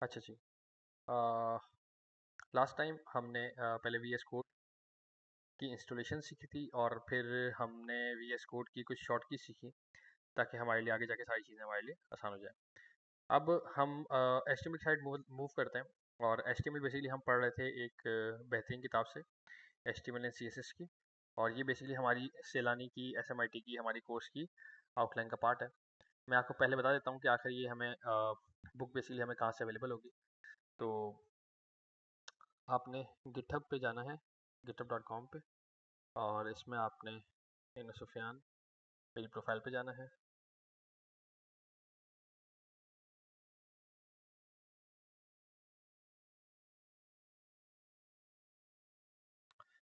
अच्छा जी। Last time हमने पहले वी एस कोड की इंस्टॉलेशन सीखी थी और फिर हमने वी एस कोड की कुछ शॉर्ट की सीखी ताकि हमारे लिए आगे जाके सारी चीज़ें हमारे लिए आसान हो जाए। अब हम एच टी एम एल की साइड मूव करते हैं और H T M L basically हम पढ़ रहे थे एक बेहतरीन किताब से, H T M L and C S S की। और ये बेसिकली हमारी सेलानी की एस एम आई टी की हमारी कोर्स की आउटलाइन का पार्ट है। मैं आपको पहले बता देता हूँ कि आखिर ये हमें बुक बेसिकली हमें कहाँ से अवेलेबल होगी। तो आपने गिटहब पे जाना है, github.com पे, और इसमें आपने इन सुफियान मेरी प्रोफाइल पे जाना है।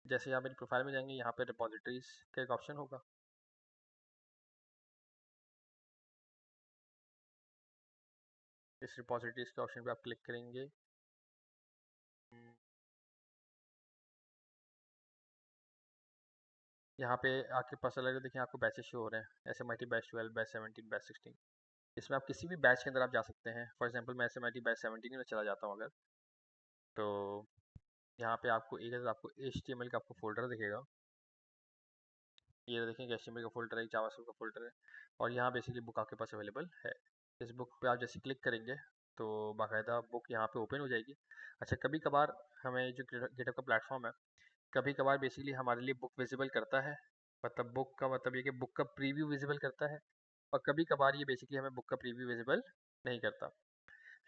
जैसे ही आप मेरी प्रोफाइल में जाएंगे, यहाँ पे रिपॉजिटरीज का एक ऑप्शन होगा। इस रिपॉजिटरीज के ऑप्शन पे आप क्लिक करेंगे। यहाँ पे आपके पास अलग देखिए आपको बैचेस शो हो रहे हैं, S M I T batch 12, batch 17, batch 16। इसमें आप किसी भी बैच के अंदर आप जा सकते हैं। फॉर एग्जांपल मैं S M I T batch 17 में चला जाता हूँ अगर, तो यहाँ पे आपको एक आपको एच टी एम एल का आपको फोल्डर दिखेगा। ये देखेंगे एच टी एम एल का फोल्डर है, जावास्क्रिप्ट का फोल्डर है, और यहाँ बेसिकली बुक आपके पास अवेलेबल है। इस बुक पे आप जैसे क्लिक करेंगे तो बाकायदा बुक यहाँ पे ओपन हो जाएगी। अच्छा, कभी कभार हमें जो गिटहब का प्लेटफॉर्म है, कभी कभार बेसिकली हमारे लिए बुक विजिबल करता है। मतलब बुक का मतलब ये कि बुक का प्रीव्यू विजिबल करता है, और कभी कभार ये बेसिकली हमें बुक का प्रीव्यू विजिबल नहीं करता।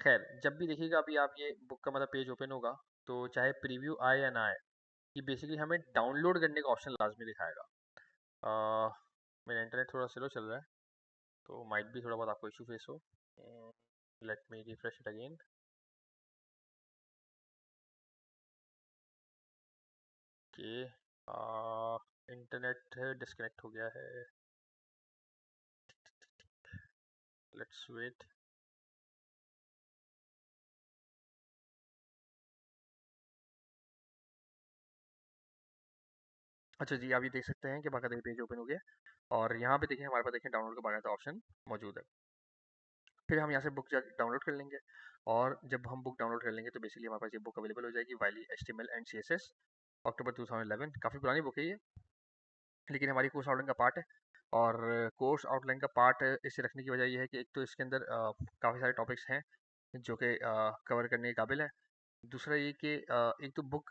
खैर, जब भी देखिएगा अभी आप ये बुक का मतलब पेज ओपन होगा, तो चाहे प्रीव्यू आए या ना आए, ये बेसिकली हमें डाउनलोड करने का ऑप्शन लाजमी दिखाएगा। मेरा इंटरनेट थोड़ा स्लो चल रहा है, तो माइट भी थोड़ा बहुत आपको इशू फेस हो। Let me refresh it again. कि इंटरनेट डिस्कनेक्ट हो गया है, लेट्स वेट। अच्छा जी, आप ये देख सकते हैं कि बाकायदा ये पेज ओपन हो गया, और यहाँ पे देखिए हमारे पास देखिए डाउनलोड का बाकायदा ऑप्शन मौजूद है। फिर हम यहाँ से बुक डाउनलोड कर लेंगे, और जब हम बुक डाउनलोड कर लेंगे तो बेसिकली हमारे पास ये बुक अवेलेबल हो जाएगी, Wiley H T M L and C S S, अक्टूबर 2011। काफ़ी पुरानी बुक है ये, लेकिन हमारी कोर्स आउटलाइन का पार्ट है। और कोर्स आउटलाइन का पार्ट इसे रखने की वजह ये है कि एक तो इसके अंदर काफ़ी सारे टॉपिक्स हैं जो कि कवर करने के काबिल है। दूसरा ये कि एक तो बुक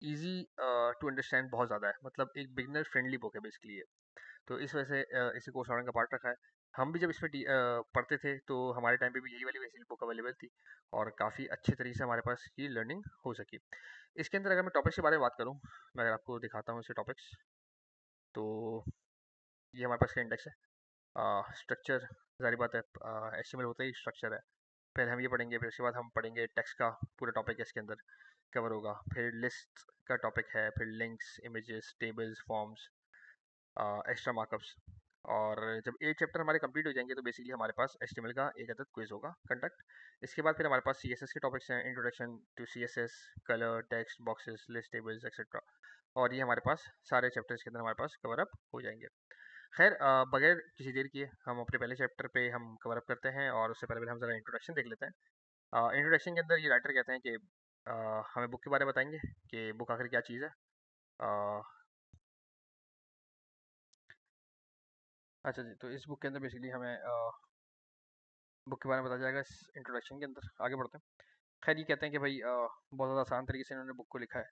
ईजी टू अंडरस्टैंड बहुत ज़्यादा है, मतलब एक बिगनर फ्रेंडली बुक है बेसिकली ये। तो इस वजह से इसे कोर्स ऑर्डर का पार्ट रखा है। हम भी जब इसमें पढ़ते थे तो हमारे टाइम पे भी यही वाली बेसिक बुक अवेलेबल थी, और काफ़ी अच्छे तरीके से हमारे पास की लर्निंग हो सकी। इसके अंदर अगर मैं टॉपिक्स के बारे में बात करूँ, मैं अगर आपको दिखाता हूँ इसे टॉपिक्स, तो ये हमारे पास का इंडेक्स है। स्ट्रक्चर, जारी बात है, एच होता ही स्ट्रक्चर है। पहले हम ये पढ़ेंगे, फिर उसके बाद हम पढ़ेंगे टेक्स्ट का पूरा टॉपिक है इसके अंदर कवर होगा। फिर लिस्ट का टॉपिक है, फिर links, images, tables, forms, extra markups. और जब 8 चैप्टर हमारे कंप्लीट हो जाएंगे तो बेसिकली हमारे पास HTML का एक अदद क्विज होगा कंडक्ट। इसके बाद फिर हमारे पास CSS के टॉपिक्स हैं, introduction to CSS, colour, text boxes, list, tables etcetera. और ये हमारे पास सारे चैप्टर्स के अंदर हमारे पास कवर अप हो जाएंगे। खैर, बगैर किसी देर किए हम अपने पहले चैप्टर पे हम कवर अप करते हैं, और उससे पहले हम ज़रा इंट्रोडक्शन देख लेते हैं। इंट्रोडक्शन के अंदर ये राइटर कहते हैं कि हमें बुक के बारे में बताएंगे कि बुक आखिर क्या चीज़ है। अ, अच्छा जी, तो इस बुक के अंदर बेसिकली हमें बुक के बारे में बताया जाएगा इस इंट्रोडक्शन के अंदर। आगे बढ़ते हैं। खैर, ये कहते हैं कि भाई बहुत ज़्यादा आसान तरीके से इन्होंने बुक को लिखा है,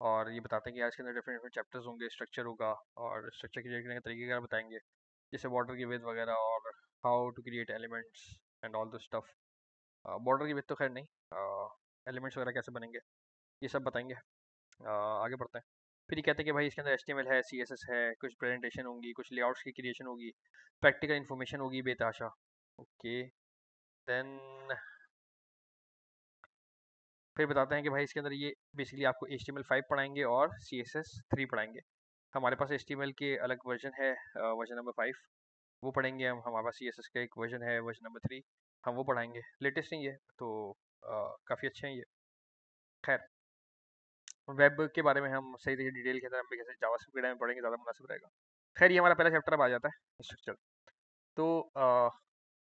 और ये बताते हैं कि आज के अंदर डिफरेंट डिफरेंट चैप्टर्स होंगे, स्ट्रक्चर होगा, और स्ट्रक्चर क्रिएट करने के तरीके का बताएंगे, जैसे बॉर्डर की विड्थ वगैरह, और how to create elements and all this stuff. Border की विड्थ तो खैर नहीं, एलिमेंट्स वगैरह कैसे बनेंगे ये सब बताएंगे। आगे बढ़ते हैं। फिर ये कहते हैं कि भाई इसके अंदर HTML है, CSS है, कुछ प्रेजेंटेशन होंगी, कुछ लेआउट्स की क्रिएशन होगी, प्रैक्टिकल इन्फॉर्मेशन होगी बेताशा। ओके, देन फिर बताते हैं कि भाई इसके अंदर ये बेसिकली आपको HTML5 पढ़ाएंगे और CSS3 पढ़ाएंगे। हमारे पास HTML के अलग वर्जन है, वर्जन नंबर 5, वो पढ़ेंगे हम। हमारे पास CSS का एक वर्जन है, वर्जन नंबर 3, हम वो पढ़ाएंगे। लेटेस्ट नहीं है तो काफ़ी अच्छे हैं ये। खैर, वेब के बारे में हम सही तरीके डिटेल के अंदर हम भी कैसे जावास्क्रिप्ट के बारे में पढ़ेंगे, ज़्यादा मुनासिब रहेगा। खैर, ये हमारा पहला चैप्टर अब आ जाता है, स्ट्रक्चर। तो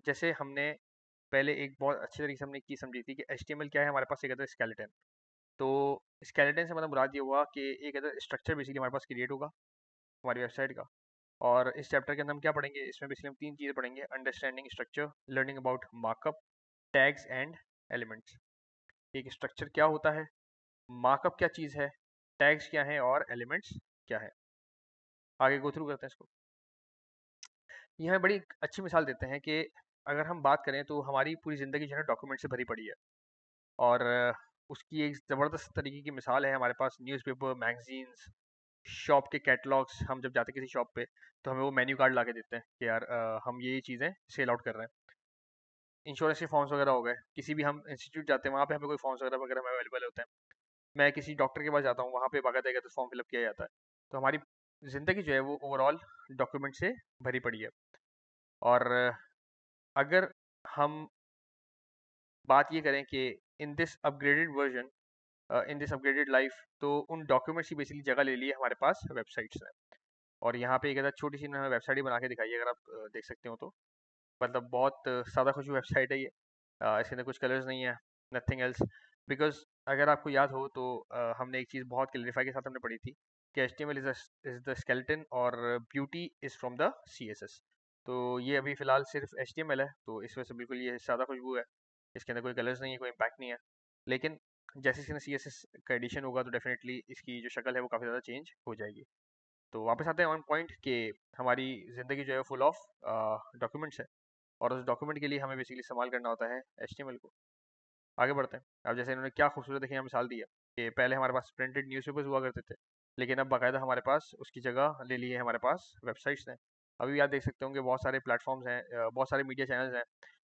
जैसे हमने पहले एक बहुत अच्छी तरीके से हमने एक चीज़ समझी थी कि HTML क्या है, हमारे पास एक अदर स्केलेटन। तो स्केलेटन से मतलब मुराद ये हुआ कि एक अदर स्ट्रक्चर बेसिकली हमारे पास क्रिएट होगा हमारी वेबसाइट का। और इस चैप्टर के अंदर हम क्या पढ़ेंगे, इसमें बेसिकली हम 3 चीज़ें पढ़ेंगे: understanding structure, learning about markup, tags and elements. एक स्ट्रक्चर क्या होता है, मार्कअप क्या चीज़ है, टैग्स क्या है और एलिमेंट्स क्या है। आगे गो थ्रू करते हैं इसको। ये हमें बड़ी अच्छी मिसाल देते हैं कि अगर हम बात करें तो हमारी पूरी ज़िंदगी जो है डॉक्यूमेंट से भरी पड़ी है। और उसकी एक ज़बरदस्त तरीके की मिसाल है हमारे पास न्यूज़पेपर, मैगजीन्स, शॉप के कैटलॉग्स। हम जब जाते हैं किसी शॉप पे तो हमें वो मेन्यू कार्ड ला के देते हैं कि यार हम ये चीज़ें सेल आउट कर रहे हैं। इंश्योरेंस के फॉर्म्स वगैरह हो गए, किसी भी हम इंस्टीट्यूट जाते हैं वहाँ पे हमें कोई फॉर्म्स वगैरह वगैरह में अवेलेबल होते हैं। मैं किसी डॉक्टर के पास जाता हूँ, वहाँ पे बाकायदा तो फॉर्म फिलअप किया जाता है। तो हमारी ज़िंदगी जो है वो ओवरऑल डॉक्यूमेंट से भरी पड़ी है। और अगर हम बात ये करें कि in this upgraded version, in this upgraded life, तो उन डॉक्यूमेंट्स की बेसिकली जगह ले ली है हमारे पास वेबसाइट्स ने। और यहाँ पे एक अगर छोटी सी इन्होंने वेबसाइट ही बना के दिखाई है, अगर आप देख सकते हो तो मतलब बहुत सादा खुशबू वेबसाइट है ये। इसके अंदर कुछ कलर्स नहीं है, नथिंग एल्स। बिकॉज अगर आपको याद हो तो हमने एक चीज़ बहुत क्लियरिफाई के साथ हमने पढ़ी थी कि HTML इज द स्केलेटन और beauty is from the CSS। तो ये अभी फ़िलहाल सिर्फ HTML है, तो इस वजह से बिल्कुल ये सादा खुशबू है। इसके अंदर कोई कलर्स नहीं है, कोई इम्पैक्ट नहीं है। लेकिन जैसे इसके अंदर CSS का एडिशन होगा तो डेफिनेटली इसकी जो शक्ल है वो काफ़ी ज़्यादा चेंज हो जाएगी। तो वापस आते हैं ऑन पॉइंट कि हमारी ज़िंदगी जो है फुल ऑफ डॉक्यूमेंट्स है, और उस डॉक्यूमेंट के लिए हमें बेसिकली इस्तेमाल करना होता है HTML को। आगे बढ़ते हैं। अब जैसे इन्होंने क्या खूबसूरत देखिए यहाँ मिसाल दी है कि पहले हमारे पास प्रिंटेड न्यूज़पेपर्स हुआ करते थे, लेकिन अब बाकायदा हमारे पास उसकी जगह ले ली है हमारे पास वेबसाइट्स ने। अभी भी आप देख सकते होंगे बहुत सारे प्लेटफॉर्म्स हैं, बहुत सारे मीडिया चैनल्स हैं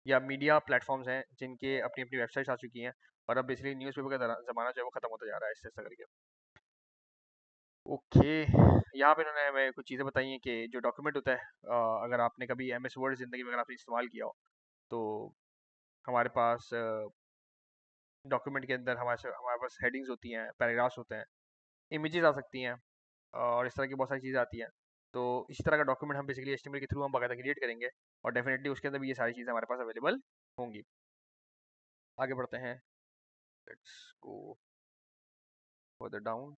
या मीडिया प्लेटफॉर्म्स हैं जिनके अपनी अपनी वेबसाइट्स आ चुकी हैं। और अब बेसिकली न्यूज़पेपर का ज़माना जो है वो ख़त्म होता जा रहा है इससे ऐसा करके। ओके, यहाँ पे इन्होंने हमें कुछ चीज़ें बताई हैं कि जो डॉक्यूमेंट होता है, अगर आपने कभी MS वर्ड ज़िंदगी में अगर आपने इस्तेमाल किया हो तो हमारे पास डॉक्यूमेंट के अंदर हमारे पास हेडिंग्स होती हैं, पैराग्राफ्स होते हैं, इमेजेस आ सकती हैं और इस तरह की बहुत सारी चीज़ें आती हैं। तो इसी तरह का डॉक्यूमेंट हम बेसिकली HTML के थ्रू हम बाकायदा क्रिएट करेंगे और डेफिनेटली उसके अंदर भी ये सारी चीज़ें हमारे पास अवेलेबल होंगी। आगे बढ़ते हैं, लेट्स गो फर्दर डाउन।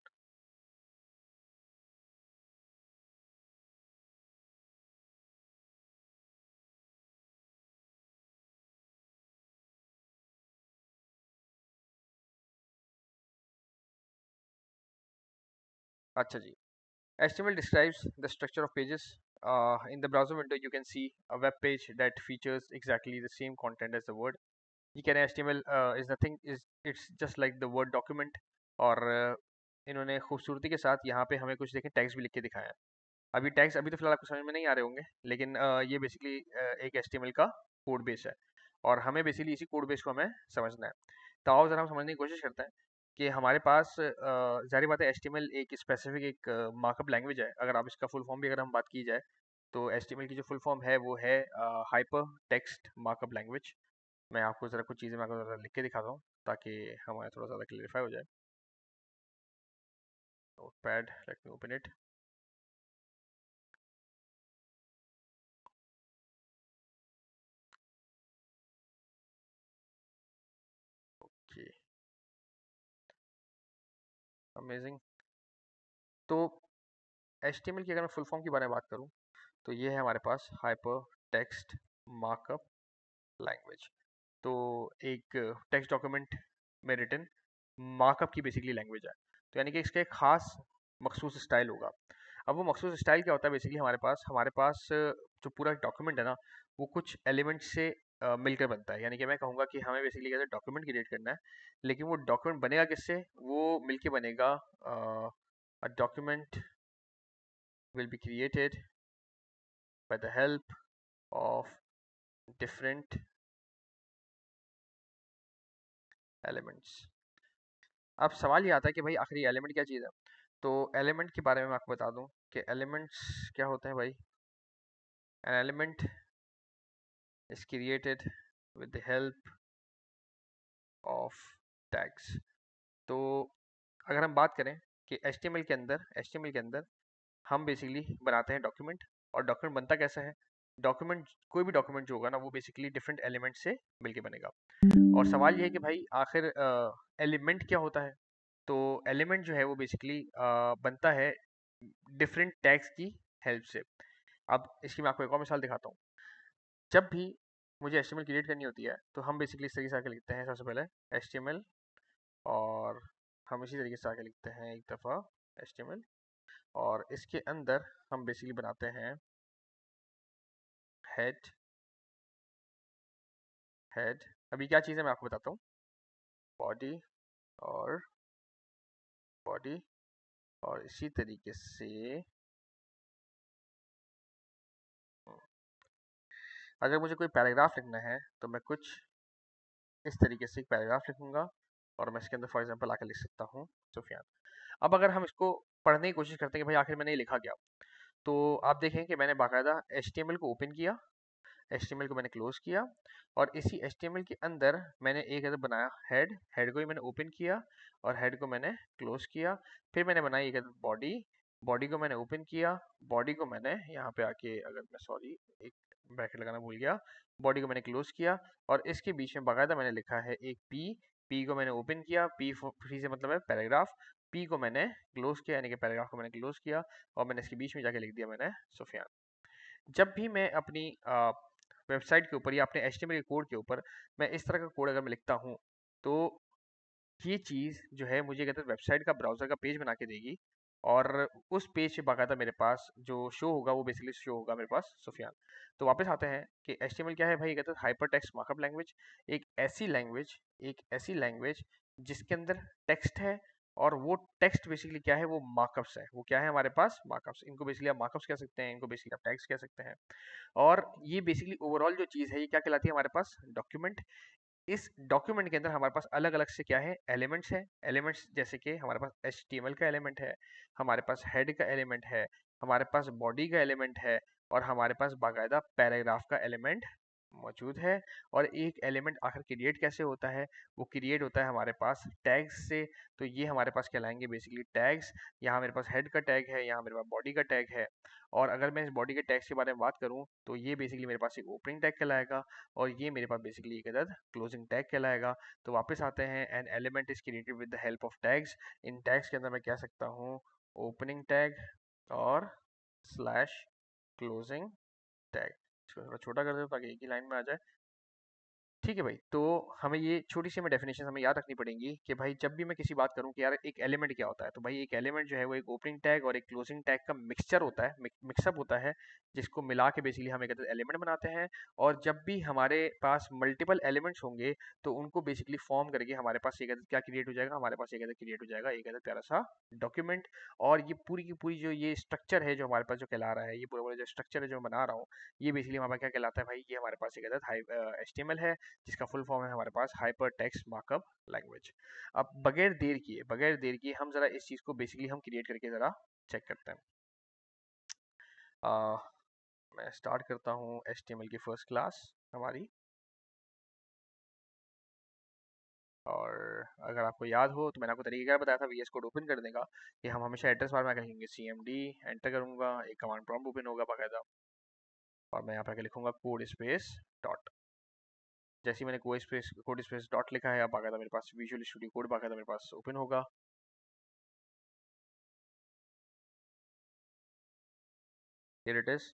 अच्छा जी, HTML describes the structure of pages. In the browser window, you can see a web page that features exactly the same content as the word. ये कह रहे हैं HTML is nothing is it's just like the word document। और इन्होंने खूबसूरती के साथ यहाँ पे हमें कुछ देखें टैग्स भी लिख के दिखाया है। अभी टैग्स अभी तो फिलहाल आपको समझ में नहीं आ रहे होंगे, लेकिन ये बेसिकली एक HTML का कोड बेस है और हमें बेसिकली इसी कोड बेस को हमें समझना है। तो आओ ज़रा हम समझने की कोशिश करते हैं कि हमारे पास ज़ाहिर बात है HTML एक स्पेसिफिक एक मार्कअप लैंग्वेज है। अगर आप इसका फुल फॉर्म भी अगर हम बात की जाए तो HTML की जो फुल फॉर्म है वो है हाइपर टेक्स्ट मार्कअप लैंग्वेज। मैं आपको ज़रा कुछ चीज़ें मैं आपको ज़रा लिख के दिखाता हूँ ताकि हमारा थोड़ा ज़्यादा क्लियरिफाई हो जाए। Notepad, let me open it. Okay, amazing. तो HTML की अगर मैं फुल फॉर्म के बारे में बात करूँ तो ये है हमारे पास हाइपर टेक्स्ट मार्कअप लैंग्वेज। तो एक टेक्स्ट डॉक्यूमेंट में रिटन मार्कअप की बेसिकली लैंग्वेज है। तो यानी कि इसका एक खास मखसूस स्टाइल होगा। अब वो मखसूस स्टाइल क्या होता है, बेसिकली हमारे पास जो पूरा डॉक्यूमेंट है ना वो कुछ एलिमेंट से मिलकर बनता है। यानी कि मैं कहूँगा कि हमें बेसिकली कैसे डॉक्यूमेंट क्रिएट करना है, लेकिन वो डॉक्यूमेंट बनेगा किससे, वो मिलके बनेगा। A document will be created by the help of different elements. अब सवाल ये आता है कि भाई आखिर ये एलिमेंट क्या चीज़ है। तो एलिमेंट के बारे में मैं आपको बता दूं कि एलिमेंट्स क्या होते हैं भाई। An element is created with the help of tags. तो अगर हम बात करें कि HTML के अंदर हम बेसिकली बनाते हैं डॉक्यूमेंट, और डॉक्यूमेंट बनता कैसा है, डॉक्यूमेंट, कोई भी डॉक्यूमेंट जो होगा ना वो बेसिकली डिफरेंट एलिमेंट से मिलके बनेगा। और सवाल ये है कि भाई आखिर एलिमेंट क्या होता है। तो एलिमेंट जो है वो बेसिकली बनता है डिफरेंट टैग्स की हेल्प से। अब इसकी मैं आपको एक और मिसाल दिखाता हूँ। जब भी मुझे HTML क्रिएट करनी होती है तो हम बेसिकली इस तरीके से आके लिखते हैं सबसे पहले HTML, और हम इसी तरीके से आके लिखते हैं एक दफ़ा HTML, और इसके अंदर हम बेसिकली बनाते हैं हेड। हेड अभी क्या चीज़ है मैं आपको बताता हूँ। बॉडी और बॉडी, और इसी तरीके से अगर मुझे कोई पैराग्राफ लिखना है तो मैं कुछ इस तरीके से एक पैराग्राफ लिखूंगा, और मैं इसके अंदर फॉर एग्जांपल आकर लिख सकता हूँ सुफियान। अब अगर हम इसको पढ़ने की कोशिश करते हैं कि भाई आखिर मैंने ये लिखा क्या, तो आप देखें कि मैंने बाकायदा HTML को ओपन किया, HTML को मैंने क्लोज किया, और इसी HTML के अंदर मैंने एक अदर बनाया हेड। हेड को ही मैंने ओपन किया और हेड को मैंने क्लोज किया। फिर मैंने बनाई एक अदर बॉडी। बॉडी को मैंने ओपन किया, बॉडी को मैंने यहाँ पे आके, अगर मैं सॉरी एक ब्रैकेट लगाना भूल गया, बॉडी को मैंने क्लोज किया, और इसके बीच में बाकायदा मैंने लिखा है एक पी। पी को मैंने ओपन किया, पी से मतलब है पैराग्राफ, पी को मैंने क्लोज किया यानी कि पैराग्राफ को मैंने क्लोज किया, और मैंने इसके बीच में जाके लिख दिया मैंने सुफियान। जब भी मैं अपनी वेबसाइट के ऊपर या अपने HTML के कोड के ऊपर मैं इस तरह का कोड अगर मैं लिखता हूँ, तो ये चीज़ जो है मुझे कहते हैं वेबसाइट का ब्राउज़र का पेज बना के देगी, और उस पेज पे बाकायदा मेरे पास जो शो होगा वो बेसिकली शो होगा मेरे पास सुफियान। तो वापस आते हैं कि HTML क्या है भाई, कहते हैं हाइपर टेक्स्ट मार्कअप लैंग्वेज। एक ऐसी लैंग्वेज जिसके अंदर टेक्स्ट है, और वो टेक्स्ट बेसिकली क्या है, वो मार्कअप्स है। वो क्या है हमारे पास, मार्कअप्स। इनको बेसिकली आप मार्कअप्स कह सकते हैं, इनको बेसिकली आप टैग्स कह सकते हैं। और ये बेसिकली ओवरऑल जो चीज़ है ये क्या कहलाती है हमारे पास, डॉक्यूमेंट। इस डॉक्यूमेंट के अंदर हमारे पास अलग अलग से क्या है, एलिमेंट्स है। एलिमेंट्स जैसे कि हमारे पास HTML का एलिमेंट है, हमारे पास हेड का एलिमेंट है, हमारे पास बॉडी का एलिमेंट है, और हमारे पास बाकायदा पैराग्राफ का एलिमेंट मौजूद है। और एक एलिमेंट आखिर क्रिएट कैसे होता है, वो क्रिएट होता है हमारे पास टैग्स से। तो ये हमारे पास कहलाएंगे बेसिकली टैग्स। यहाँ मेरे पास हेड का टैग है, यहाँ मेरे पास बॉडी का टैग है। और अगर मैं इस बॉडी के टैग्स के बारे में बात करूँ तो ये बेसिकली मेरे पास एक ओपनिंग टैग कहलाएगा, और ये मेरे पास बेसिकली एक अदद क्लोजिंग टैग कहलाएगा। तो वापस आते हैं, an element is created with the help of tags. In tags के अंदर मैं कह सकता हूँ ओपनिंग टैग और स्लैश क्लोजिंग टैग। इसको थोड़ा छोटा कर दो ताकि एक ही लाइन में आ जाए। ठीक है भाई, तो हमें ये छोटी सी हमें डेफिनेशन हमें याद रखनी पड़ेंगी कि भाई जब भी मैं किसी बात करूं कि यार एक एलिमेंट क्या होता है, तो भाई एक एलिमेंट जो है वो एक ओपनिंग टैग और एक क्लोजिंग टैग का मिक्सचर होता है, मिक्सअप होता है, जिसको मिला के बेसिकली हम एक एलिमेंट बनाते हैं। और जब भी हमारे पास मल्टीपल एलिमेंट्स होंगे तो उनको बेसिकली फॉर्म करके हमारे पास एक क्या क्रिएट हो जाएगा, हमारे पास एक क्रिएट हो जाएगा एक प्यारा सा डॉक्यूमेंट। और ये पूरी की पूरी जो ये स्ट्रक्चर है जो हमारे पास जो कहला रहा है, ये पूरा पूरा जो स्ट्रक्चर है जो मैं बना रहा हूँ, ये बेसिकली हमारे पास क्या कहलाता है भाई, ये हमारे पास एक HTML है, जिसका फुल फॉर्म है हमारे पास हाइपर टेक्स्ट मार्कअप लैंग्वेज। अब बगैर देर किए हम जरा इस चीज़ को बेसिकली हम क्रिएट करके जरा चेक करते हैं। मैं स्टार्ट करता हूँ HTML की फर्स्ट क्लास हमारी। और अगर आपको याद हो तो मैंने आपको तरीका क्या बताया था VS कोड ओपन करने का, कि हम हमेशा एड्रेस बार में आकर लिखेंगे CMD, एंटर करूंगा, एक कमांड प्रॉम्प्ट ओपन होगा बाकायदा, और मैं यहाँ पर लिखूंगा कोड स्पेस डॉट। जैसे ही मैंने कोड स्पेस डॉट लिखा है, अब बाकायदा मेरे पास विजुअल स्टूडियो कोड बाकायदा मेरे पास ओपन होगा। Here it is.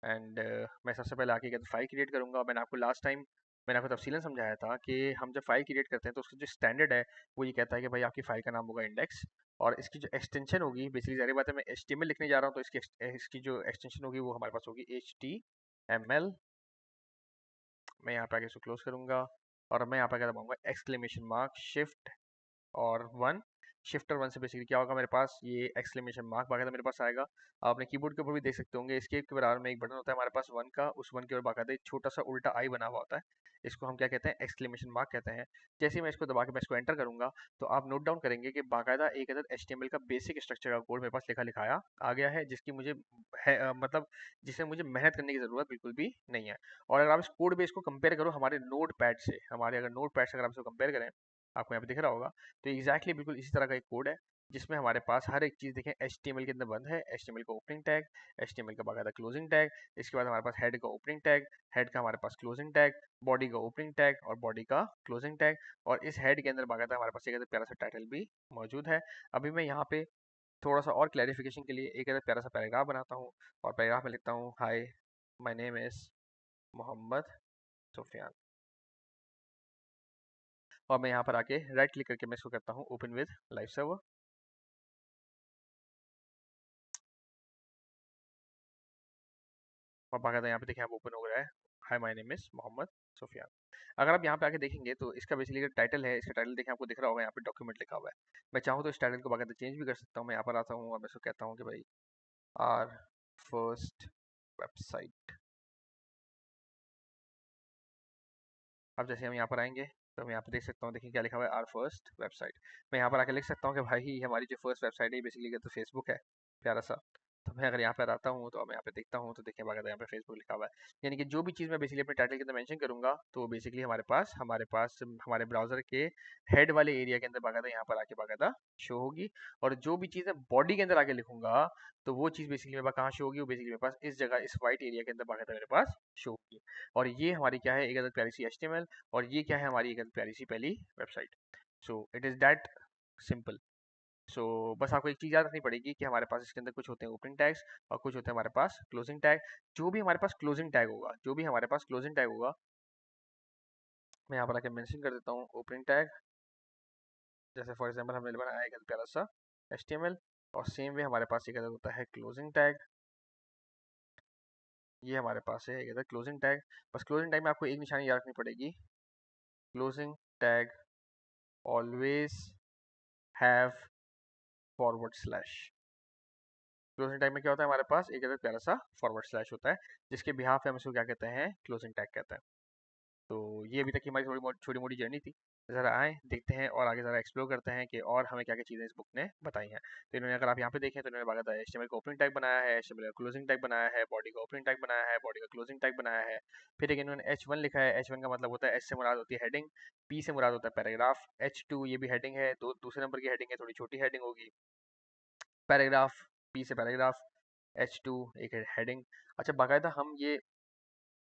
एंड मैं सबसे पहले आके कहते फाइल क्रिएट करूंगा। मैंने आपको लास्ट टाइम मैंने आपको तफसीलन समझाया था कि हम जब फाइल क्रिएट करते हैं तो उसका जो स्टैंडर्ड है वो ये कहता है कि भाई आपकी फाइल का नाम होगा इंडेक्स, और इसकी जो एक्सटेंशन होगी, बेसिकली जारी बात है मैं HTML लिखने जा रहा हूँ तो इसकी जो एक्सटेंशन होगी वो हमारे पास होगी HTML। मैं यहाँ पे आके इसको क्लोज करूंगा, और मैं यहाँ पे क्या दबाऊंगा, एक्सक्लेमेशन मार्क शिफ्ट और वन। शिफ्ट और वन से बेसिकली क्या होगा, मेरे पास ये एक्सक्लेमेशन मार्क बाकायदा मेरे पास आएगा। आप अपने कीबोर्ड के ऊपर भी देख सकते होंगे, एस्केप के बराबर में एक बटन होता है हमारे पास वन का, उस वन के ऊपर बाकायदा एक छोटा सा उल्टा आई बना हुआ होता है, इसको हम क्या कहते हैं, एक्सक्लेमेशन मार्क कहते हैं। जैसे ही मैं इसको दबा के मैं इसको एंटर करूंगा तो आप नोट डाउन करेंगे कि बाकायदा एक अदद HTML का बेसिक स्ट्रक्चर का कोड मेरे पास लिखा लिखाया आ गया है, जिसकी मुझे मतलब जिसमें मुझे मेहनत करने की ज़रूरत बिल्कुल भी नहीं है। और अगर आप इस कोड बेस को कंपेयर करो हमारे नोट पैड से, हमारे अगर नोट पैड से अगर आप इसको कंपेयर करें, आपको यहाँ पे दिख रहा होगा, तो एग्जैक्टली बिल्कुल इसी तरह का एक कोड है। जिसमें हमारे पास हर एक चीज़ देखें HTML के अंदर बंद है। HTML का ओपनिंग टैग, HTML का बाकायदा क्लोजिंग टैग, इसके बाद हमारे पास हेड का ओपनिंग टैग, हेड का हमारे पास क्लोजिंग टैग, बॉडी का ओपनिंग टैग और बॉडी का क्लोजिंग टैग, और इस हेड के अंदर बाकायदा हमारे पास एक प्यारा सा टाइटल भी मौजूद है। अभी मैं यहाँ पे थोड़ा सा और क्लैरिफिकेशन के लिए एक प्यारा सा पैराग्राफ बनाता हूँ, और पैराग्राफ में लिखता हूँ, hi my name is Mohammad Sufiyan, और मैं यहाँ पर आके राइट क्लिक करके मैं इसको करता हूँ ओपन विद लाइव सर्वर। और बाकायदा यहाँ पे देखिए आप ओपन हो गया है, hi my name is Mohammad Sufiyan. अगर आप यहाँ पे आके देखेंगे तो इसका बेसिकली जो टाइटल है, इसका टाइटल देखिए आपको दिख रहा होगा, यहाँ पे डॉक्यूमेंट लिखा हुआ है। मैं चाहूँ तो इस टाइटल को बाकायदा चेंज भी कर सकता हूँ। मैं यहाँ पर आता हूँ और मैं इसको कहता हूँ कि भाई आर फर्स्ट वेबसाइट। अब जैसे हम यहाँ पर आएंगे तो मैं यहाँ पे देख सकता हूँ, देखिए क्या लिखा हुआ है, आर फर्स्ट वेबसाइट। मैं यहाँ पर आके लिख सकता हूँ कि भाई हमारी जो फर्स्ट वेबसाइट है बेसिकली तो फेसबुक है, प्यारा सा। तो मैं अगर यहाँ पर आता हूँ तो मैं यहाँ पे देखता हूँ तो देखिए बाकायदा यहाँ पे फेसबुक लिखा हुआ है। यानी कि जो भी चीज़ मैं बेसिकली अपने टाइटल के अंदर मेंशन करूंगा तो बेसिकली हमारे पास हमारे ब्राउजर के हेड वाले एरिया के अंदर बाकायदा यहाँ पर आके बाकायदा शो होगी। और जो भी चीज़ मैं बॉडी के अंदर आके लिखूंगा तो वो चीज़ बेसिकली मेरे पास कहाँ शो होगी, वो बेसिकली मेरे पास इस जगह, इस वाइट एरिया के अंदर बाकायदा मेरे पास शो होगी। और ये हमारी क्या है, एक अदर प्यारी सी HTML, और ये क्या है, हमारी एक प्यारी सी पहली website. So it is that simple. So बस आपको एक चीज़ याद रखनी पड़ेगी कि हमारे पास इसके अंदर कुछ होते हैं ओपनिंग टैग्स और कुछ होते हैं हमारे पास क्लोजिंग टैग। जो भी हमारे पास क्लोजिंग टैग होगा, जो भी हमारे पास क्लोजिंग टैग होगा, मैं यहाँ पर आके मेंशन कर देता हूँ ओपनिंग टैग। जैसे फॉर एग्जांपल हमने बनाया एक प्यारा सा HTML, और सेम वे हमारे पास एक अदर होता है क्लोजिंग टैग। ये हमारे पास है एक अदर क्लोजिंग टैग। बस क्लोजिंग टैग में आपको एक निशानी याद रखनी पड़ेगी, closing tag always have forward slash. Closing tag में क्या होता है, हमारे पास एक प्यारा सा फॉरवर्ड स्लैश होता है, जिसके बिहाफ पे हम इसको क्या कहते हैं, क्लोजिंग टैग कहते हैं। तो ये अभी तक की हमारी थोड़ी छोटी मोटी जर्नी थी। ज़रा आए देखते हैं और आगे ज़रा एक्सप्लोर करते हैं कि और हमें क्या क्या चीज़ें इस बुक ने बताई हैं। तो इन्होंने, अगर आप यहाँ पे देखें तो इन्होंने बाकायदा HTML का ओपनिंग टैग बनाया है, HTML का क्लोजिंग टैग बनाया है, बॉडी का ओपनिंग टैग बनाया है, बॉडी का क्लोजिंग टैग बनाया है। फिर एक इन्होंने H1 लिखा है। H1 का मतलब होता है, H से मुराद होती है हेडिंग, P से मुराद होता है पैराग्राफ, H2 ये भी हेडिंग है, दूसरे नंबर की हेडिंग है, थोड़ी छोटी हेडिंग होगी। पैराग्राफ, P से पैराग्राफ, H2 एक हेडिंग। अच्छा, बाकायदा हम ये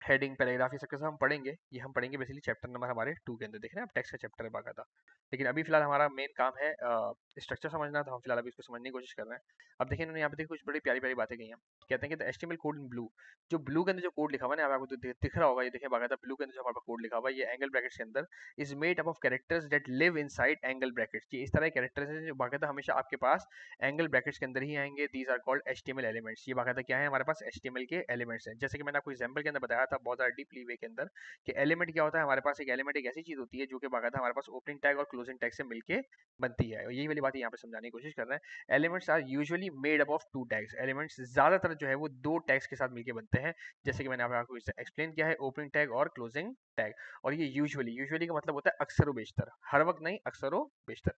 हेडिंग, पैराग्राफ, ये सब के सब हम पढ़ेंगे। ये हम पढ़ेंगे बेसिकली चैप्टर नंबर हमारे 2 के अंदर। देख रहे हैं आप, टेक्स्ट का चैप्टर है बाकायदा। लेकिन अभी फिलहाल हमारा मेन काम है स्ट्रक्चर समझना, तो हम फिलहाल अभी इसको समझने की कोशिश कर रहे हैं। अब देखिए इन्होंने यहाँ पे देखिए कुछ बड़ी प्यारी प्यारी बातें कही हैं। कहते हैं कि the HTML code in blue, जो ब्लू के अंदर जो कोड लिखा हुआ है ना, आपको दिख रहा होगा, ये देखिए बाकायदा ब्लू के अंदर जो हमारा कोड लिखा हुआ है, ये एंगल ब्रैकेट्स के अंदर, is made up of characters that live inside angle brackets. ये इस तरह के कैरेक्टर्स हैं जो बाकायदा हमेशा आपके पास एंगल ब्रैकेट्स के अंदर ही आएंगे। These are called HTML elements. ये बाकायदा क्या है, हमारे पास HTML के एलिमेंट्स हैं। जैसे कि मैंने आपको एग्जांपल के अंदर बताया था बहुत ज़्यादा डीपली वे के अंदर, कि एलिमेंट क्या होता है, हमारे पास एक एलिमेंट एक ऐसी चीज होती है जो कि बाकायदा हमारे पास ओपनिंग टैग और क्लोजिंग टैग से मिलके बनती है। और यही वाली बात यहाँ पे समझाने की कोशिश कर रहे हैं। Elements are usually made up of 2 tags. Elements ज्यादातर जो है वो 2 टैग्स के साथ मिलके बनते हैं, जैसे कि मैंने आपको एक्सप्लेन किया है, ओपनिंग टैग और क्लोजिंग टैग। और ये यूजुअली का मतलब होता है अक्सर व बेशतर, हर वक्त नहीं, अक्सर व बेशतर।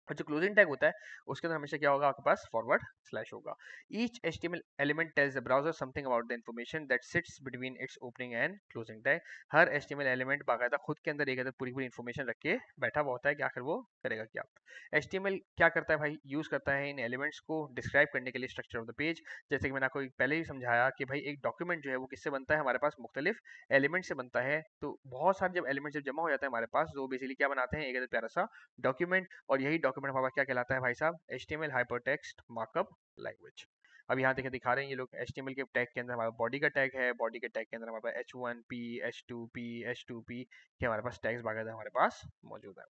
और जो क्लोजिंग टैग होता है उसके अंदर हमेशा क्या होगा, आपके पास फॉरवर्ड स्लैश होगा। Each HTML element tells the browser something about the information that sits between its opening and closing tag. Her HTML element बाकायदा खुद के अंदर एक अंदर पूरी पूरी इन्फॉर्मेशन रख के बैठा हुआ होता है कि आखिर वो करेगा क्या। HTML क्या करता है भाई, यूज करता है इन एलिमेंट्स को डिस्क्राइब करने के लिए स्ट्रक्चर ऑफ द पेज। जैसे कि मैंने आपको पहले ही समझाया कि भाई एक डॉक्यूमेंट जो है वो किससे बनता है, हमारे पास मुख्तलिफ एलिमेंट से बनता है। तो बहुत सारे जब एलिमेंट जब जमा हो जाता है हमारे पास, तो बेसिकली क्या बनाते हैं, एक प्यारा सा डॉक्यूमेंट। और यही डॉक्यूमेंट हमारा क्या कहलाता है भाई साहब, HTML हाइपरटेक्स्ट मार्कअप लैंग्वेज। अब यहाँ देखिए दिखा रहे हैं ये लोग, HTML के टैग के अंदर हमारा बॉडी का टैग है, बॉडी के टैग के अंदर हमारे पास H1P, H2P, H2P के हमारे पास टैग्स बाकायदा हमारे पास मौजूद है।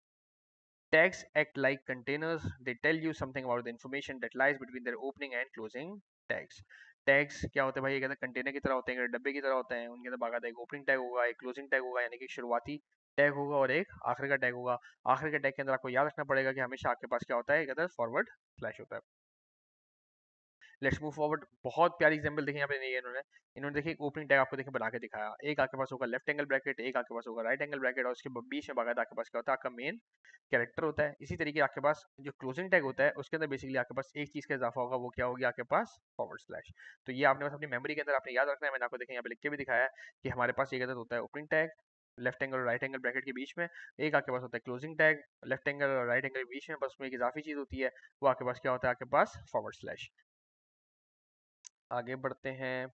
Tags act like containers. They tell you something about the information that lies between their opening and closing tags. Tags क्या होते हैं भाई, ये कहते हैं कंटेनर की तरह होते हैं, डब्बे की तरह होते हैं। उनके अंदर बाकायदा एक ओपनिंग टैग होगा, एक क्लोजिंग टैग होगा, यानी कि शुरुआती टैग होगा, और एक आखिर का टैग होगा। आखिर के टैग के अंदर आपको याद रखना पड़ेगा कि हमेशा आपके पास क्या होता है, कहते हैं फॉरवर्ड स्लैश होता है। Let's move forward. बहुत प्यारी एग्जांपल देखिए यहाँ पे नहीं है इन्होंने। इन्होंने देखिए एक ओपनिंग टैग आपको देखिए बना के दिखाया, एक आपके पास होगा लेफ्ट एंगल ब्रैकेट, एक आपके पास होगा राइट एंगल ब्रैकेट, और उसके बीच में बाकायदा आपके पास क्या होता है, आपका मेन कैरेक्टर होता है। इसी तरीके आपके पास जो क्लोजिंग टैग होता है उसके अंदर बेसिकली आपके पास एक चीज का इजाफा होगा, वो क्या होगी, आपके पास फॉरवर्ड स्लैश। तो ये आपने बस अपनी मेमोरी के अंदर आपने याद रखना है। मैंने आपको देखिए यहाँ पे लिख के भी दिखाया है कि हमारे पास एक होता है ओपनिंग टैग, लेफ्ट एंगल और राइट एंगल ब्रैकेट के बीच में। एक आपके पास होता है क्लोजिंग टैग, लेफ्ट एंगल और राइट एंगल के बीच में बस उसमें एक इजाफी चीज होती है, वो आपके पास क्या होता है, आपके पास फॉरवर्ड स्लैश। आगे बढ़ते हैं।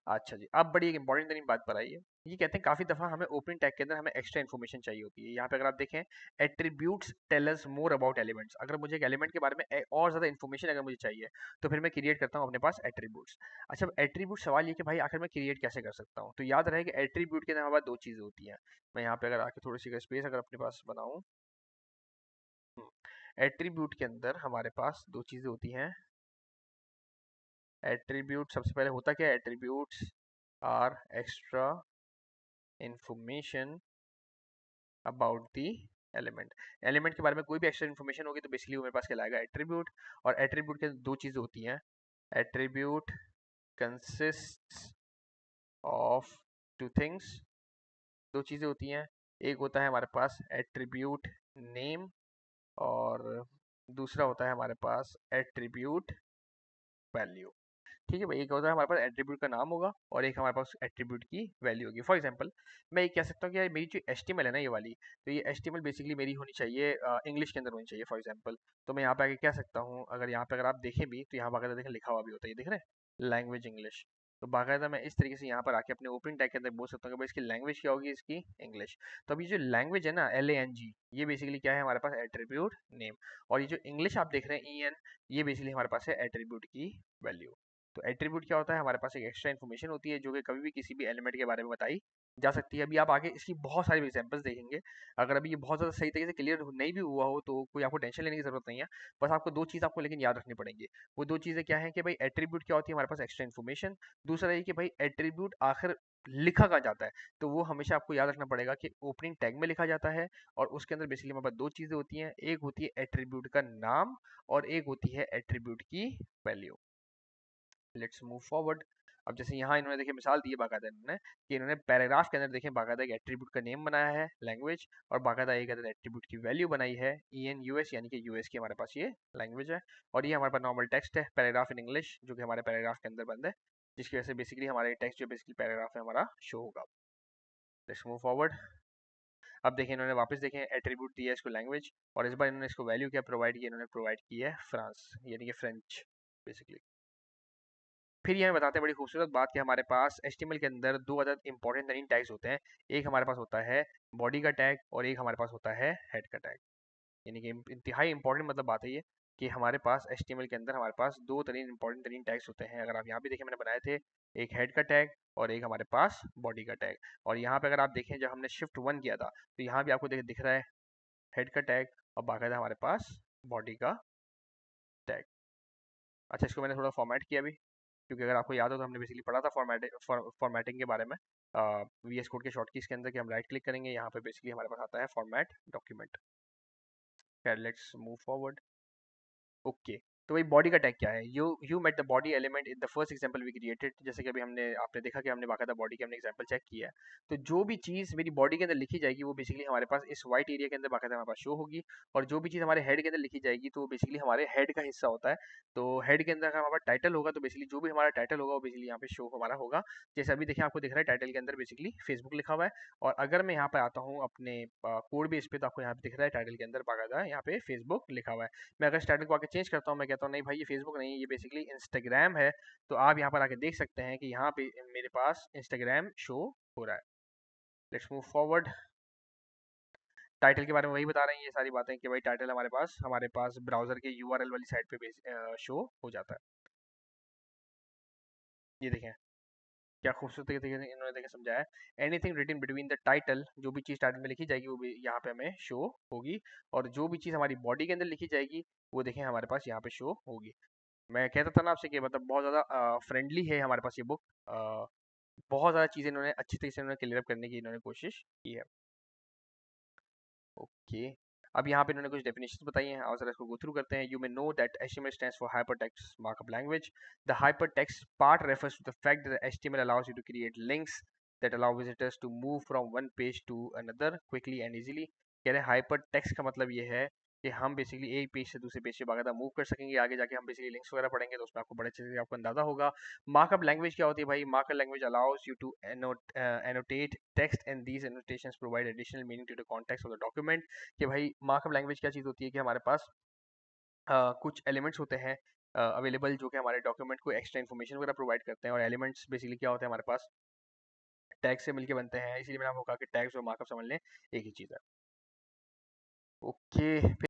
अच्छा जी, अब बड़ी एक इंपॉर्टेंट तरीन बात पर आई है। ये कहते हैं काफी दफा हमें ओपनिंग टैग के अंदर हमें एक्स्ट्रा इन्फॉर्मेशन चाहिए होती है। यहाँ पे अगर आप देखें, attributes tell us more about elements. अगर मुझे एक एलिमेंट के बारे में और ज्यादा इन्फॉर्मेशन अगर मुझे चाहिए तो फिर मैं क्रिएट करता हूँ अपने पास एट्रीब्यूट्स। अच्छा, एट्रीब्यूट सवाल ये कि भाई आखिर मैं क्रिएट कैसे कर सकता हूँ। तो याद रहे कि एट्रीब्यूट के अंदर हमारे पास दो चीजें होती हैं। मैं यहाँ पे अगर आके थोड़ी सी स्पेस अगर अपने पास बनाऊँ, एट्रीब्यूट के अंदर हमारे पास दो चीजें होती हैं। एट्रीब्यूट सबसे पहले होता क्या है, attributes are extra information about the element. Element के बारे में कोई भी एक्स्ट्रा इन्फॉर्मेशन होगी तो बेसिकली वो मेरे पास कहलाएगा एट्रीब्यूट। और एट्रीब्यूट के दो चीजें होती हैं। Attribute consists of two things. दो चीजें होती हैं। एक होता है हमारे पास एट्रीब्यूट नेम, और दूसरा होता है हमारे पास एट्रीब्यूट वैल्यू। ठीक है भाई, एक होता है हमारे पास एट्रीब्यूट का नाम होगा और एक हमारे पास एट्रीब्यूट की वैल्यू होगी। फॉर एग्जांपल, मैं ये कह सकता हूँ कि यार मेरी जो एचटीएमएल है ना ये वाली, तो ये एचटीएमएल बेसिकली मेरी होनी चाहिए इंग्लिश के अंदर होनी चाहिए फॉर एग्जांपल। तो मैं यहाँ पे आके कह सकता हूँ, अगर यहाँ पे अगर आप देखें भी तो यहाँ बाकायदा देखें लिखा हुआ भी होता है, ये देख रहे हैं, लैंग्वेज इंग्लिश। तो बाकायदा मैं इस तरीके से यहाँ पर आके अपने ओपनिंग टैग के अंदर बोल सकता हूँ कि भाई इसकी लैंग्वेज क्या होगी, इसकी इंग्लिश। तो अभी जो लैंग्वेज है ना, LANG, ये बेसिकली क्या है हमारे पास, एट्रीब्यूट नेम। और ये जो इंग्लिश आप देख रहे हैं, EN, ये बेसिकली हमारे पास है एट्रीब्यूट की वैल्यू। तो एट्रीब्यूट क्या होता है, हमारे पास एक एक्स्ट्रा इन्फॉर्मेशन होती है जो कि कभी भी किसी भी एलिमेंट के बारे में बताई जा सकती है। अभी आप आगे इसकी बहुत सारी एग्जांपल्स देखेंगे। अगर अभी ये बहुत ज़्यादा सही तरीके से क्लियर नहीं भी हुआ हो तो कोई आपको टेंशन लेने की जरूरत नहीं है। बस आपको दो चीज़ आपको लेकिन याद रखनी पड़ेंगी। वो दो चीज़ें क्या है कि भाई एट्रीब्यूट क्या होती है हमारे पास, एक्स्ट्रा इन्फॉर्मेशन। दूसरा ये कि भाई एट्रीब्यूट आखिर लिखा कहाँ जाता है। तो वो हमेशा आपको याद रखना पड़ेगा कि ओपनिंग टैग में लिखा जाता है। और उसके अंदर बेसिकली हमारे पास दो चीज़ें होती हैं, एक होती है एट्रीब्यूट का नाम और एक होती है एट्रीब्यूट की वैल्यू। Let's move forward. अब जैसे यहाँ इन्होंने देखिए मिसाल दी है बाकायदा इन्होंने, कि इन्होंने पैराग्राफ के अंदर देखें बाकायदा एक एट्रीब्यूट का नेम बनाया है लैंग्वेज, और बाकायदा एक एट्रीब्यूट की वैल्यू बनाई है EN US, यानी कि US की हमारे पास ये लैंग्वेज है। और ये हमारे पास नॉर्मल टेक्स्ट है, पैराग्राफ इन इंग्लिश, जो कि हमारे पैराग्राफ के अंदर बंद है, जिसकी वजह से बेसिकली हमारे टेक्स्ट जो बेसिकली पैराग्राफ है हमारा शो होगा। Let's move forward. अब देखिए इन्होंने वापस देखें एट्रीब्यूट दिया है इसको लैंग्वेज, और इस बार इन्होंने इसको वैल्यू क्या प्रोवाइड की, इन्होंने प्रोवाइड की है फ्रांस, यानी कि फ्रेंच बेसिकली। फिर ये हमें बताते हैं बड़ी खूबसूरत बात कि हमारे पास HTML के अंदर दो अदद इंपॉर्टेंट तरीन टैग्स होते हैं। एक हमारे पास होता है बॉडी का टैग और एक हमारे पास होता है हेड का टैग। यानी कि इंतहाई इंपॉर्टेंट मतलब बात है ये, कि हमारे पास HTML के अंदर हमारे पास दो तरीन इंपॉर्टेंट तरीन टैग्स होते हैं। अगर आप यहाँ भी देखें मैंने बनाए थे, एक हेड का टैग और एक हमारे पास बॉडी का टैग। और यहाँ पे अगर आप देखें जब हमने Shift 1 किया था तो यहाँ भी आपको दिख रहा है हेड का टैग और बाकायदा हमारे पास बॉडी का टैग। अच्छा, इसको मैंने थोड़ा फॉर्मेट किया भी, क्योंकि अगर आपको याद हो तो हमने बेसिकली पढ़ा था फॉर्मेटिंग के बारे में VS कोड के शॉर्ट कीज के अंदर, कि हम राइट क्लिक करेंगे, यहाँ पे बेसिकली हमारे पास आता है format document. Let's move forward. Okay, तो भाई बॉडी का टैग क्या है, you met the body element in the first example we created. जैसे कि अभी हमने आपने देखा कि हमने बाकायदा बॉडी के हमने एग्जांपल चेक किया है। तो जो भी चीज़ मेरी बॉडी के अंदर लिखी जाएगी वो बेसिकली हमारे पास इस वाइट एरिया के अंदर बाकायदा हमारे पास शो होगी। और जो भी चीज़ हमारे हेड के अंदर लिखी जाएगी तो वो बेसिकली हमारे हेड का हिस्सा होता है। तो हेड के अंदर अगर हमारा टाइटल होगा तो बेसिकली जो भी हमारा टाइटल होगा वो बेसिकली यहाँ पे शो हमारा होगा। जैसे अभी देखिए आपको दिख रहा है टाइटल के अंदर बेसिकली फेसबुक लिखा हुआ है। और अगर मैं यहाँ पे आता हूँ अपने कोड बेस पे तो आपको यहाँ पे दिख रहा है टाइटल के अंदर बाकायदा यहाँ पे फेसबुक लिखा हुआ है। मैं अगर स्टाइल को आके चेंज करता हूँ, मैं कहता हूँ नहीं भाई ये फेसबुक नहीं है, ये बेसिकली इंस्टाग्राम है, तो आप यहाँ पर आके देख सकते हैं कि यहाँ पे मेरे पास इंस्टाग्राम शो हो रहा है। Let's move forward. टाइटल के बारे में वही बता रहे हैं ये सारी बातें, कि भाई टाइटल हमारे पास ब्राउजर के URL वाली साइट पे शो हो जाता है। ये देखें क्या खूबसूरत तरीके से इन्होंने देखे समझाया है। Anything written between the title, जो भी चीज़ टाइटल में लिखी जाएगी वो भी यहाँ पे हमें शो होगी। और जो भी चीज़ हमारी बॉडी के अंदर लिखी जाएगी वो देखें हमारे पास यहाँ पे शो होगी। मैं कहता था ना आपसे कि मतलब बहुत ज़्यादा फ्रेंडली है हमारे पास ये बुक। बहुत ज़्यादा चीज़ें इन्होंने अच्छी तरीके से इन्होंने क्लियर अप करने की इन्होंने कोशिश की है। ओके, अब यहाँ पे इन्होंने कुछ डेफिनेशंस बताई हैं, और जरा इसको गो थ्रू करते हैं। You may know that HTML stands for hypertext markup language. The hypertext part refers to the fact that HTML allows you to create links that allow visitors to move from one page to another quickly and easily. कह रहे हैं hypertext का मतलब ये है कि हम basically एक पेज से दूसरे पेज पे बाकायदा मूव कर सकेंगे। आगे जाके हम बेसिकली लिंक्स वगैरह पढ़ेंगे तो उसमें आपको बड़े अच्छे से आपको अंदाजा होगा। मार्कअप लैंग्वेज क्या होती है भाई? Markup language allows you to annotate text and these annotations provide additional meaning to the context of the document। कि भाई मार्कअप लैंग्वेज क्या चीज़ होती है कि हमारे पास कुछ एलिमेंट्स होते हैं अवेलेबल जो कि हमारे डॉक्यूमेंट को एक्स्ट्रा इन्फॉर्मेशन वगैरह प्रोवाइड करते हैं। और एलिमेंट्स बेसिकली क्या होते हैं हमारे पास? टैग से मिलके बनते हैं, इसीलिए मैंने आपको कहा कि टैग्स और मार्कअप समझ लें एक ही चीज़ है। ओके।